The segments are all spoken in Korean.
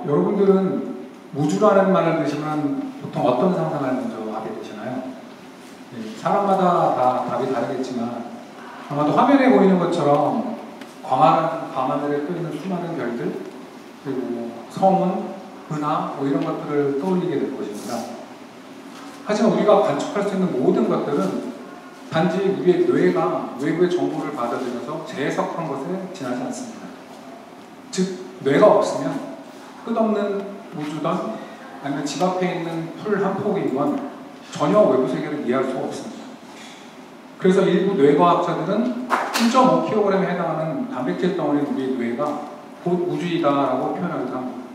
여러분들은 우주라는 말을 들으시면 보통 어떤 상상을 먼저 하게 되시나요? 네, 사람마다 다 답이 다르겠지만 아마도 화면에 보이는 것처럼 광활한 밤하늘에 떠있는 수많은 별들, 그리고 성운, 은하 뭐 이런 것들을 떠올리게 될 것입니다. 하지만 우리가 관측할 수 있는 모든 것들은 단지 우리의 뇌가 외부의 정보를 받아들여서 재해석한 것에 지나지 않습니다. 즉, 뇌가 없으면 끝없는 우주든 아니면 집 앞에 있는 풀 한 폭이건 전혀 외부 세계를 이해할 수가 없습니다. 그래서 일부 뇌과학자들은 1.5kg에 해당하는 단백질 덩어리인 우리의 뇌가 곧 우주이다라고 표현하기도 합니다.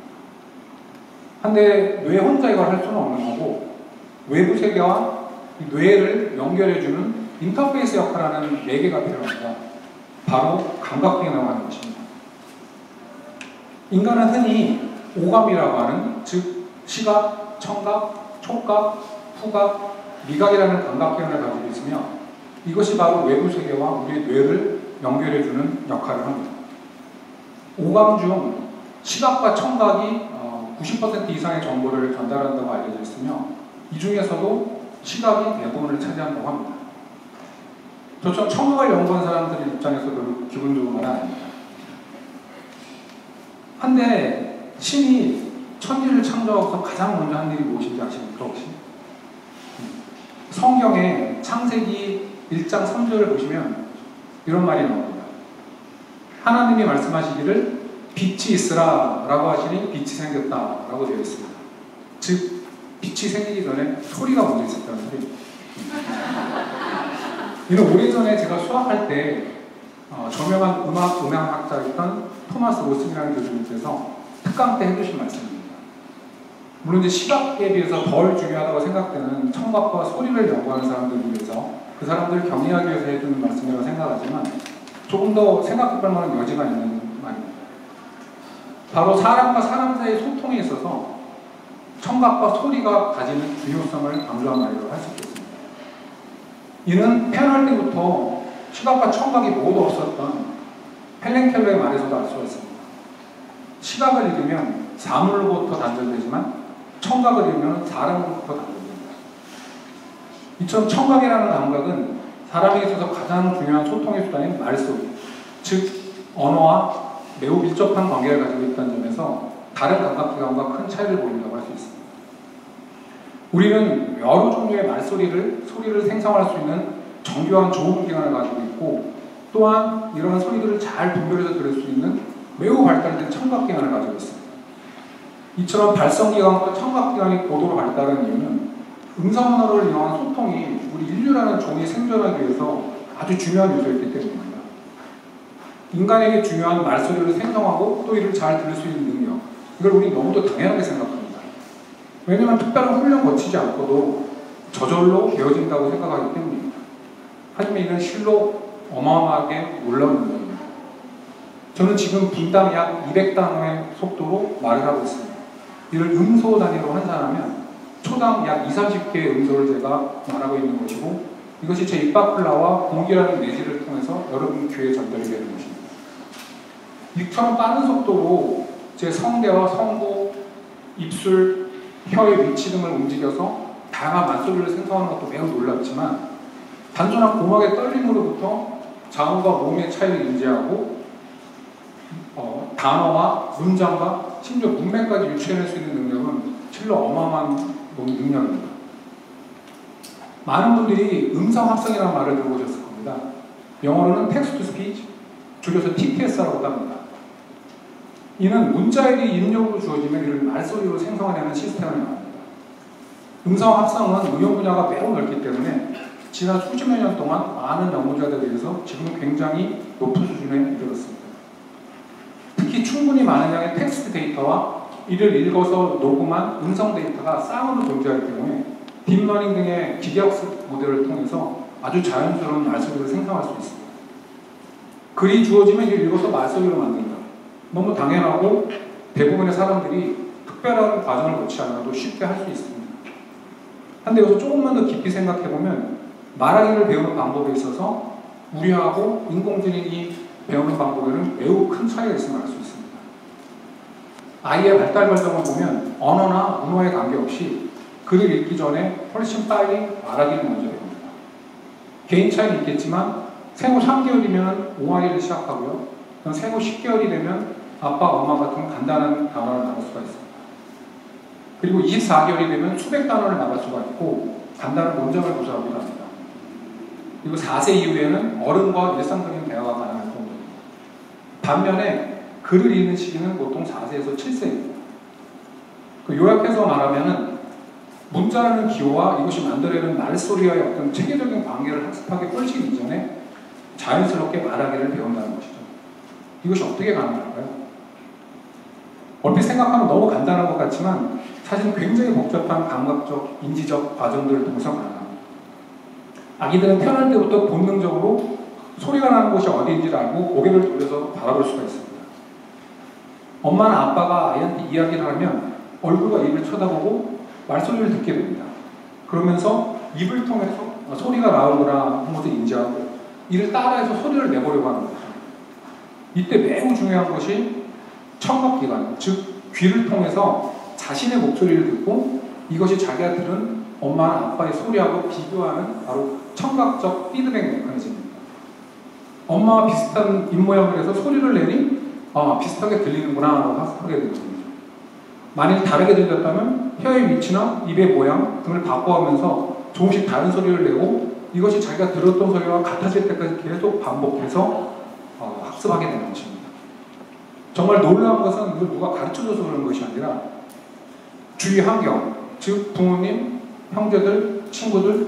한데 뇌 혼자 이걸 할 수는 없는 거고 외부 세계와 뇌를 연결해주는 인터페이스 역할하는 4개가 필요합니다. 바로 감각기라고 하는 것입니다. 인간은 흔히 오감이라고 하는, 즉 시각, 청각, 촉각, 후각, 미각이라는 감각기관을 가지고 있으며 이것이 바로 외부 세계와 우리의 뇌를 연결해주는 역할을 합니다. 오감 중 시각과 청각이 90% 이상의 정보를 전달한다고 알려져 있으며 이 중에서도 시각이 대부분을 차지한다고 합니다. 저처럼 청각을 연구한 사람들 입장에서도 기분 좋은 건 아닙니다. 한데 신이 천지를 창조하고서 가장 먼저 한 일이 무엇인지 아십니까 혹시? 성경에 창세기 1장 3절을 보시면 이런 말이 나옵니다. 하나님이 말씀하시기를 빛이 있으라 라고 하시니 빛이 생겼다 라고 되어 있습니다. 즉 빛이 생기기 전에 소리가 먼저 있었다는 소리. 이는 오래전에 제가 수학할 때 저명한 음악학자였던 토마스 로슨이라는 교수님께서 특강 때 해주신 말씀입니다. 물론 이제 시각에 비해서 덜 중요하다고 생각되는 청각과 소리를 연구하는 사람들을 위해서 그 사람들을 격려하기 위해서 해주는 말씀이라고 생각하지만 조금 더 생각해볼 만한 여지가 있는 말입니다. 바로 사람과 사람 사이의 소통에 있어서 청각과 소리가 가지는 중요성을 강조한 말이라고 할 수 있겠습니다. 이는 태어날 때부터 시각과 청각이 모두 없었던 헬렌 켈러의 말에서도 알 수가 있습니다. 시각을 잃으면 사물로부터 단절되지만 청각을 잃으면 사람으로부터 단절됩니다. 이처럼 청각이라는 감각은 사람에게 있어서 가장 중요한 소통의 수단인 말소리, 즉 언어와 매우 밀접한 관계를 가지고 있다는 점에서 다른 감각기관과 큰 차이를 보인다고 할 수 있습니다. 우리는 여러 종류의 소리를 생성할 수 있는 정교한 조음기관을 가지고 있고 또한 이러한 소리들을 잘 분별해서 들을 수 있는 매우 발달된 청각기관을 가지고 있습니다. 이처럼 발성기관과 청각기관이 고도로 발달한 이유는 음성 언어를 이용한 소통이 우리 인류라는 종이 생존하기 위해서 아주 중요한 요소였기 때문입니다. 인간에게 중요한 말소리를 생성하고 또 이를 잘 들을 수 있는 능력, 이걸 우리 너무도 당연하게 생각합니다. 왜냐하면 특별한 훈련 거치지 않고도 저절로 배워진다고 생각하기 때문입니다. 하지만 이는 실로 어마어마하게 놀라운 능력입니다. 저는 지금 분당 약 200단어의 속도로 말을 하고 있습니다. 이를 음소 단위로 환산하면 초당 약 20-30개의 음소를 제가 말하고 있는 것이고 이것이 제 입 밖을 나와 공기라는 내지를 통해서 여러분 귀에 전달이 되는 것입니다. 이처럼 빠른 속도로 제 성대와 성부, 입술, 혀의 위치 등을 움직여서 다양한 말소리를 생성하는 것도 매우 놀랍지만 단순한 고막의 떨림으로부터 자음과 모음의 차이를 인지하고 단어와 문장과 심지어 문맥까지 유추해낼 수 있는 능력은 실로 어마어마한 능력입니다. 많은 분들이 음성합성이라는 말을 들어보셨을 겁니다. 영어로는 Text to Speech, 줄여서 TTS라고 합니다. 이는 문자일이 입력으로 주어지면 이를 말소리로 생성하려는 시스템을 말합니다. 음성합성은 응용 분야가 매우 넓기 때문에 지난 수십여 년 동안 많은 연구자들에 의해서 지금 굉장히 높은 수준에 이르렀습니다. 특히 충분히 많은 양의 텍스트 데이터와 이를 읽어서 녹음한 음성 데이터가 쌍으로 존재하기 때문에 딥러닝 등의 기계학습 모델을 통해서 아주 자연스러운 말소리를 생성할 수 있습니다. 글이 주어지면 이를 읽어서 말소리로 만든다. 너무 당연하고 대부분의 사람들이 특별한 과정을 거치지 않아도 쉽게 할 수 있습니다. 한데 여기서 조금만 더 깊이 생각해보면 말하기를 배우는 방법에 있어서 우리하고 인공지능이 배우는 방법에는 매우 큰 차이가 있음을 알 수 있습니다. 아이의 발달 과정을 보면 언어나 문화에 관계없이 글을 읽기 전에 훨씬 빨리 말하기를 먼저 배웁니다. 개인 차이는 있겠지만 생후 3개월이면 옹알이를 시작하고요. 생후 10개월이 되면 아빠, 엄마 같은 간단한 단어를 나올 수가 있습니다. 그리고 24개월이 되면 수백 단어를 말할 수가 있고 간단한 문장을 구사하기도 합니다. 그리고 4세 이후에는 어른과 일상적인 대화가 가능할 정도입니다. 반면에 글을 읽는 시기는 보통 4세에서 7세입니다. 요약해서 말하면은 문자라는 기호와 이것이 만들어내는 말소리와의 어떤 체계적인 관계를 학습하기 훨씬 이전에 자연스럽게 말하기를 배운다는 것이죠. 이것이 어떻게 가능할까요? 얼핏 생각하면 너무 간단한 것 같지만 사실은 굉장히 복잡한 감각적, 인지적 과정들을 통해서 가능합니다. 아기들은 태어날 때부터 본능적으로 소리가 나는 곳이 어디인지를 알고 고개를 돌려서 바라볼 수가 있습니다. 엄마나 아빠가 아이한테 이야기를 하면 얼굴과 입을 쳐다보고 말소리를 듣게 됩니다. 그러면서 입을 통해서 소리가 나오거나 한 것을 인지하고 이를 따라해서 소리를 내보려고 하는 거죠. 이때 매우 중요한 것이 청각기관, 즉 귀를 통해서 자신의 목소리를 듣고 이것이 자기가 들은 엄마나 아빠의 소리하고 비교하는 바로 청각적 피드백 메커니즘입니다. 엄마와 비슷한 입모양을 해서 소리를 내니 비슷하게 들리는구나 하고 학습하게 되거든요. 만일 다르게 들렸다면 혀의 위치나 입의 모양 등을 바꿔가면서 조금씩 다른 소리를 내고 이것이 자기가 들었던 소리와 같아질 때까지 계속 반복해서 학습하게 되는 것입니다. 정말 놀라운 것은 이걸 누가 가르쳐줘서 그런 것이 아니라 주위 환경, 즉 부모님, 형제들, 친구들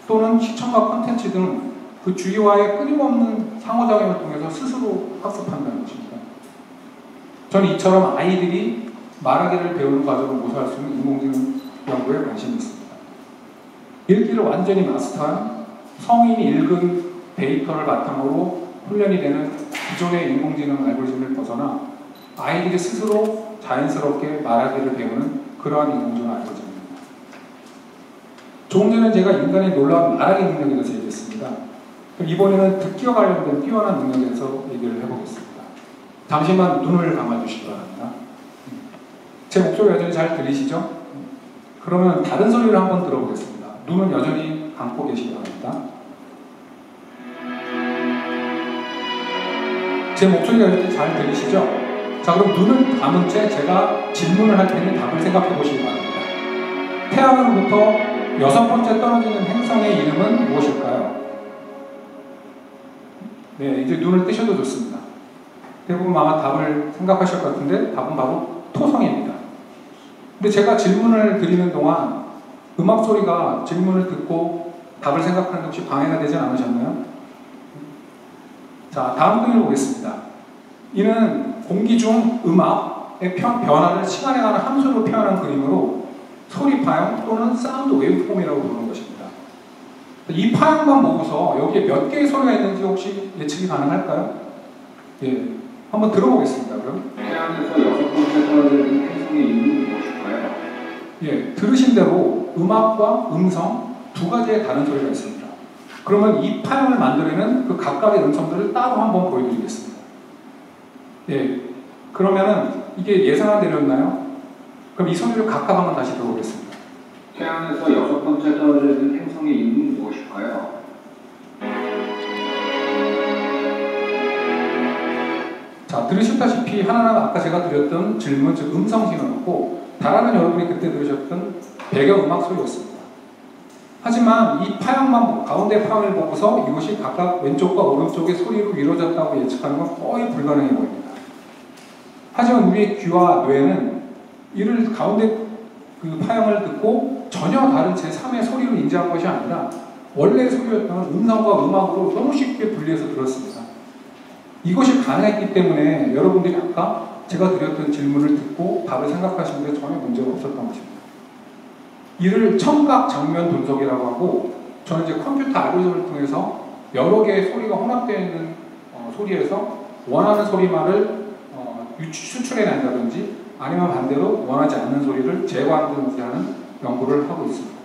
또는 시청각 콘텐츠 등 그 주위와의 끊임없는 상호작용을 통해서 스스로 학습한다는 것입니다. 저는 이처럼 아이들이 말하기를 배우는 과정을 모사할 수 있는 인공지능 연구에 관심이 있습니다. 읽기를 완전히 마스터한 성인이 읽은 데이터를 바탕으로 훈련이 되는 기존의 인공지능 알고리즘을 벗어나 아이들이 스스로 자연스럽게 말하기를 배우는 그러한 인공지능 알고리즘입니다. 조금 전에 제가 인간의 놀라운 말하기 능력에 대해서 얘기했습니다. 이번에는 듣기와 관련된 뛰어난 능력에 대해서 얘기를 해보겠습니다. 잠시만 눈을 감아주시기 바랍니다. 제 목소리 여전히 잘 들리시죠? 그러면 다른 소리를 한번 들어보겠습니다. 눈은 여전히 감고 계시기 바랍니다. 제 목소리가 여전히 잘 들리시죠? 자, 그럼 눈을 감은 채 제가 질문을 할 테니 답을 생각해 보시기 바랍니다. 태양으로부터 6번째 떨어지는 행성의 이름은 무엇일까요? 네, 이제 눈을 뜨셔도 좋습니다. 대부분 아마 답을 생각하실 것 같은데 답은 바로 토성입니다. 근데 제가 질문을 드리는 동안 음악 소리가 질문을 듣고 답을 생각하는 데 혹시 방해가 되지 않으셨나요? 자, 다음 그림을 보겠습니다. 이는 공기 중 음악의 변화를 시간에 관한 함수로 표현한 그림으로 소리 파형 또는 사운드 웨이브폼이라고 부르는 것입니다. 이 파형만 보고서 여기에 몇 개의 소리가 있는지 혹시 예측이 가능할까요? 예, 한번 들어보겠습니다. 그럼 태양에서 6번째 떨어지는 행성의 이름은 무엇일까요? 예, 들으신 대로 음악과 음성 두 가지의 다른 소리가 있습니다. 그러면 이 파형을 만들어내는 그 각각의 음성들을 따로 한번 보여드리겠습니다. 예, 그러면은 이게 예상한 대로였나요? 그럼 이 소리를 각각 한번 다시 들어보겠습니다. 태양에서 6번째 떨어지는 행성의 이름은 무엇일까요? 자, 들으셨다시피 하나는 아까 제가 드렸던 질문, 즉 음성 신호였고 다른 여러분이 그때 들으셨던 배경음악 소리였습니다. 하지만 이 파형만 가운데 파형을 보고서 이것이 각각 왼쪽과 오른쪽의 소리로 이루어졌다고 예측하는 건 거의 불가능해 보입니다. 하지만 우리의 귀와 뇌는 이를 가운데 그 파형을 듣고 전혀 다른 제3의 소리로 인지한 것이 아니라 원래의 소리였던 음성과 음악으로 너무 쉽게 분리해서 들었습니다. 이것이 가능했기 때문에 여러분들이 아까 제가 드렸던 질문을 듣고 답을 생각하시는데 전혀 문제가 없었던 것입니다. 이를 청각 장면 분석이라고 하고 저는 이제 컴퓨터 알고리즘을 통해서 여러 개의 소리가 혼합되어 있는 소리에서 원하는 소리만을 추출해낸다든지 아니면 반대로 원하지 않는 소리를 제거하는 연구를 하고 있습니다.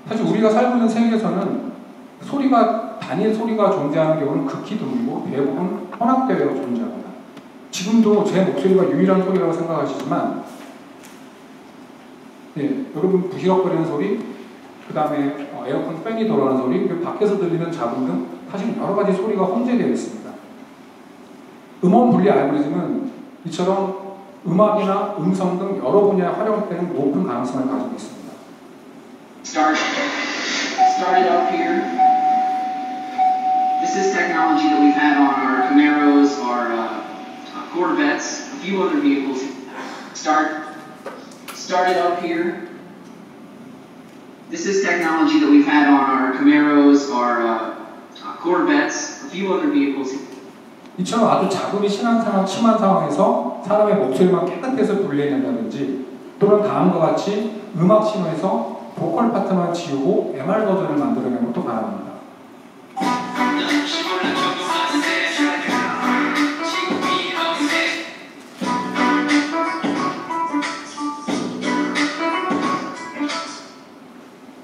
사실 우리가 살고 있는 세계에서는 단일 소리가 존재하는 경우는 극히 드물고 대부분 혼합되어 존재합니다. 지금도 제 목소리가 유일한 소리라고 생각하시지만 여러분 부시럭거리는 소리, 그 다음에 에어컨 팬이 돌아가는 소리, 그리고 밖에서 들리는 잡음 등 사실 여러 가지 소리가 혼재되어 있습니다. 음원 분리 알고리즘은 이처럼 음악이나 음성 등 여러 분야에 활용되는 높은 가능성을 가지고 있습니다. Started up here. This is technology that we've had on our Camaros, our Corvettes, a few other vehicles. Started up here. This is technology that we've had on our Camaros, our Corvettes, a few other vehicles. 이처럼 아주 잡음이 심한 상황에서 사람의 목소리만 깨끗해서 분리해낸다든지, 또는 다음과 같이 음악 신호에서 보컬 파트만 지우고 MR 버전을 만들어내는 것도 가능합니다.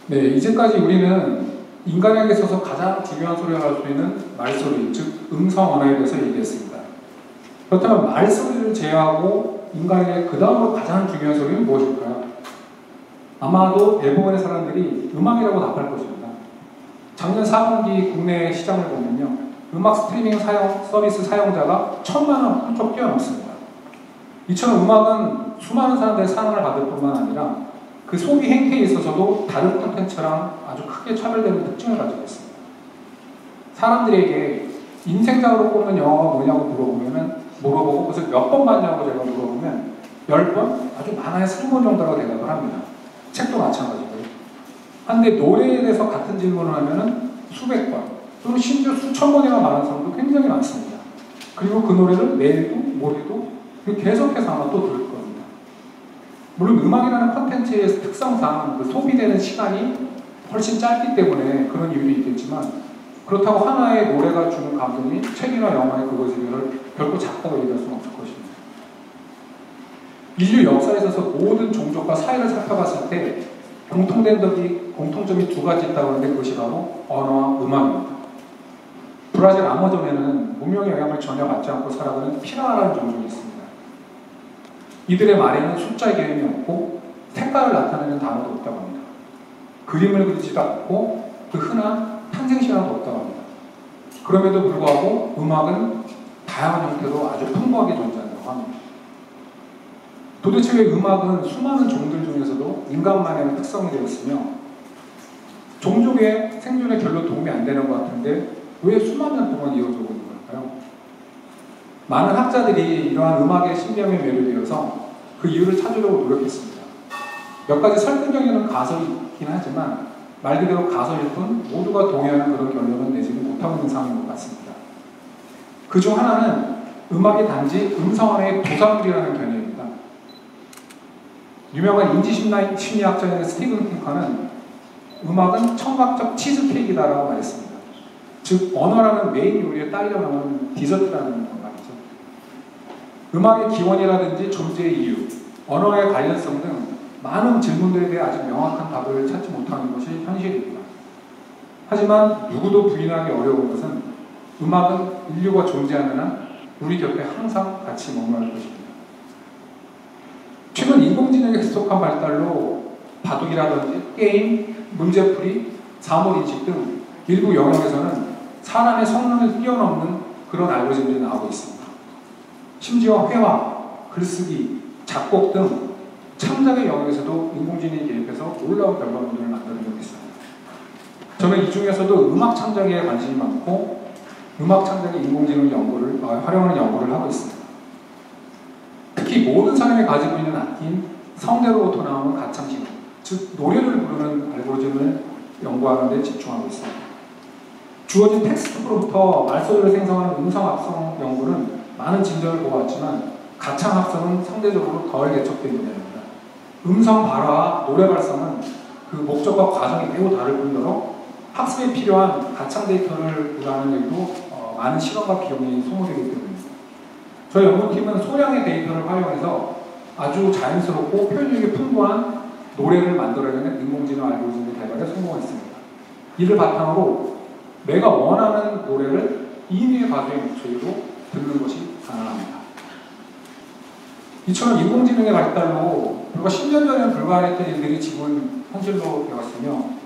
네, 이제까지 우리는 인간에게 있어서 가장 중요한 소리를 할 수 있는 말소리, 즉 음성 언어에 대해서 얘기했습니다. 그렇다면 말소리를 제외하고 인간에게 그 다음으로 가장 중요한 소리는 무엇일까요? 아마도 대부분의 사람들이 음악이라고 답할 것입니다. 작년 4분기 국내 시장을 보면요, 음악 스트리밍 서비스 사용자가 1000만을 훌쩍 뛰어넘습니다. 이처럼 음악은 수많은 사람들의 사랑을 받을 뿐만 아니라 그 소비 행태에 있어서도 다른 콘텐츠랑 아주 크게 차별되는 특징을 가지고 있습니다. 사람들에게 인생작으로 꼽는 영화가 뭐냐고 물어보고 그것을 몇 번 봤냐고 제가 물어보면 10번? 아주 많아야 3번 정도라고 대답을 합니다. 책도 마찬가지고요. 한데 노래에 대해서 같은 질문을 하면은 수백 번, 또는 심지어 수천 번이나 많은 사람도 굉장히 많습니다. 그리고 그 노래를 내일도 모레도 계속해서 아마 또 들을 겁니다. 물론 음악이라는 콘텐츠의 특성상 그 소비되는 시간이 훨씬 짧기 때문에 그런 이유도 있겠지만, 그렇다고 하나의 노래가 주는 감동이 책이나 영화의 그것을 결코 작다고 얘기할 수는 없을 것입니다. 인류 역사에 있어서 모든 종족과 사회를 살펴봤을 때 공통점이 두 가지 있다고 하는데 그것이 바로 언어와 음악입니다. 브라질 아마존에는 문명의 영향을 전혀 받지 않고 살아가는 피라라는 종족이 있습니다. 이들의 말에는 숫자 개념이 없고 색깔을 나타내는 단어도 없다고 합니다. 그림을 그리지도 않고 그 흔한 탄생 시간도 없다고 합니다. 그럼에도 불구하고 음악은 다양한 형태로 아주 풍부하게 존재한다고 합니다. 도대체 왜 음악은 수많은 종들 중에서도 인간만의 특성이 되어 있으며 종족의 생존에 별로 도움이 안 되는 것 같은데 왜 수만 년 동안 이어져 오는 걸까요? 많은 학자들이 이러한 음악의 신비함에 매료되어서 그 이유를 찾으려고 노력했습니다. 몇 가지 설득력 있는 가설이 있긴 하지만 말 그대로 가설일 뿐 모두가 동의하는 그런 결론은 내지는 못하고 있는 상황인 것 같습니다. 그 중 하나는 음악이 단지 음성 하나의 도사물이라는 개념입니다. 유명한 인지심리학자인 스티븐 핑커는 음악은 청각적 치즈케이크다라고 말했습니다. 즉 언어라는 메인 요리에 딸려 나오는 디저트라는 건 말이죠. 음악의 기원이라든지 존재의 이유, 언어의 관련성 등 많은 질문들에 대해 아직 명확한 답을 찾지 못하는 것이 현실입니다. 하지만 누구도 부인하기 어려운 것은 음악은 인류가 존재하는 한 우리 곁에 항상 같이 머무를 것입니다. 최근 인공지능의 급속한 발달로 바둑이라든지 게임, 문제풀이, 사물인식 등 일부 영역에서는 사람의 성능을 뛰어넘는 그런 알고리즘들이 나오고 있습니다. 심지어 회화, 글쓰기, 작곡 등 창작의 영역에서도 인공지능이 개입해서 놀라운 결과물들을 만들어내고 있습니다. 저는 이 중에서도 음악 창작에 관심이 많고 음악 창작에 인공지능 활용하는 연구를 하고 있습니다. 특히 모든 사람이 가지고 있는 악기인 성대로부터 나오는 가창신호, 즉 노래를 부르는 알고리즘을 연구하는 데 집중하고 있습니다. 주어진 텍스트로부터 말소리를 생성하는 음성 합성 연구는 많은 진전을 보았지만 가창 합성은 상대적으로 덜 개척된 분야입니다. 음성 발화와 노래 발성은 그 목적과 과정이 매우 다를 뿐더러 학습에 필요한 가창 데이터를 구하는 데도 많은 시간과 비용이 소모되기 때문입니다. 저희 연구팀은 소량의 데이터를 활용해서 아주 자연스럽고 표현력이 풍부한 노래를 만들어내는 인공지능 알고리즘의 개발에 성공했습니다. 이를 바탕으로 내가 원하는 노래를 인위의 가수의 목소리로 듣는 것이 가능합니다. 이처럼 인공지능의 발달로 불과 10년 전에는 불가능했던 일들이 지금 현실로 되었으며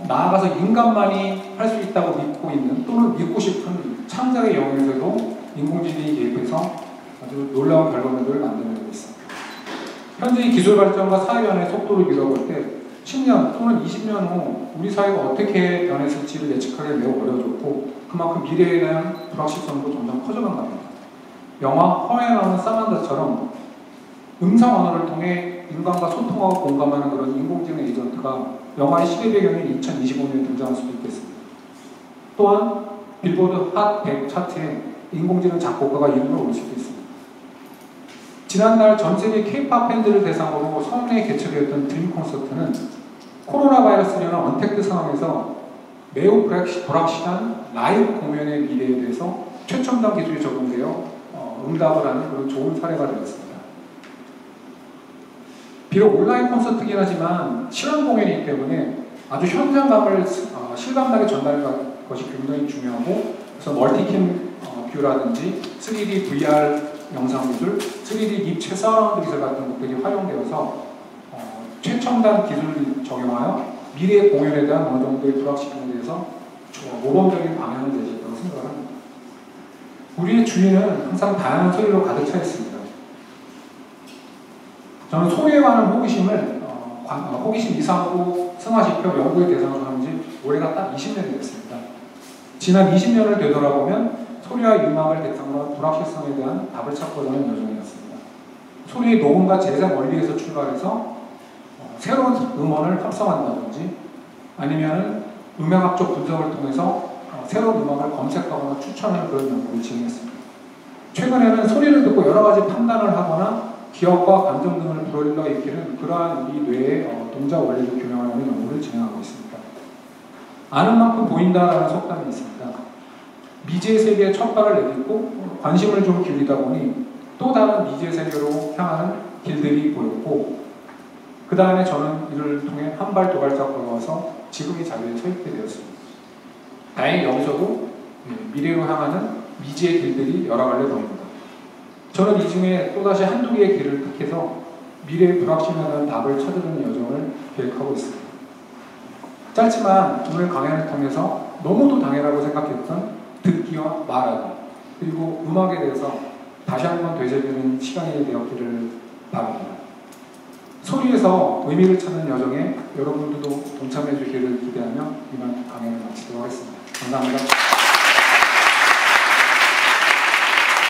나아가서 인간만이 할 수 있다고 믿고 있는 또는 믿고 싶은 창작의 영역에서도 인공지능이 개입해서 아주 놀라운 결과물들을 만들어내고 있습니다. 현재 이 기술 발전과 사회 변화의 속도를 밀어볼 때 10년 또는 20년 후 우리 사회가 어떻게 변했을지를 예측하기 매우 어려워졌고 그만큼 미래에 대한 불확실성도 점점 커져간 겁니다. 영화 허에 나오는 사만다처럼 음성 언어를 통해 인간과 소통하고 공감하는 그런 인공지능 에이전트가 영화의 시대 배경인 2025년에 등장할 수도 있겠습니다. 또한 빌보드 핫 100 차트에 인공지능 작곡가가 이름을 올릴 수도 있습니다. 지난달 전 세계 K-POP 팬들을 대상으로 서울에 개최되었던 드림 콘서트는 코로나 바이러스라는 언택트 상황에서 매우 불확실한 라이브 공연의 미래에 대해서 최첨단 기술이 적용되어 응답을 하는 그런 좋은 사례가 되었습니다. 비록 온라인 콘서트이긴 하지만 실험 공연이기 때문에 아주 현장감을 실감나게 전달하는 것이 굉장히 중요하고 그래서 멀티캠 뷰라든지 3D VR 영상 기술, 3D 입체 사운드 기술 같은 것들이 활용되어서 최첨단 기술을 적용하여 미래의 공연에 대한 어느 정도의 불확실성에 대해서 모범적인 방향을 내셨다고 생각을 합니다. 우리의 주위는 항상 다양한 소리로 가득 차 있습니다. 저는 소리에 관한 호기심 이상으로 승화시켜 연구의 대상으로 하는 지 올해가 딱 20년이 됐습니다. 지난 20년을 되돌아보면 소리와 음악을 대상으로 한 불확실성에 대한 답을 찾고자 하는 여정이었습니다. 소리의 녹음과 재생 원리에서 출발해서 새로운 음원을 합성한다든지 아니면 음향학적 분석을 통해서 새로운 음악을 검색하거나 추천하는 그런 연구를 진행했습니다. 최근에는 소리를 듣고 여러 가지 판단을 하거나 기억과 감정 등을 불러일으키는 그러한 우리 뇌의 동작 원리를 규명하는 연구를 진행하고 있습니다. 아는 만큼 보인다라는 속담이 있습니다. 미지의 세계에 첫 발을 내딛고 관심을 좀 기울이다 보니 또 다른 미지의 세계로 향하는 길들이 보였고 그 다음에 저는 이를 통해 한 발 두 발짝 걸어와서 지금 이 자리에 서 있게 되었습니다. 다행히 여기서도 미래로 향하는 미지의 길들이 여러 갈래 보입니다. 저는 이 중에 또다시 한두 개의 길을 택해서 미래의 불확실에 대한 답을 찾으려는 여정을 계획하고 있습니다. 짧지만 오늘 강연을 통해서 너무도 당연하고 생각했던 듣기와 말하기 그리고 음악에 대해서 다시 한번 되새기는 시간이 되었기를 바랍니다. 소리에서 의미를 찾는 여정에 여러분들도 동참해 주시기를 기대하며 이만 강연을 마치도록 하겠습니다. 감사합니다.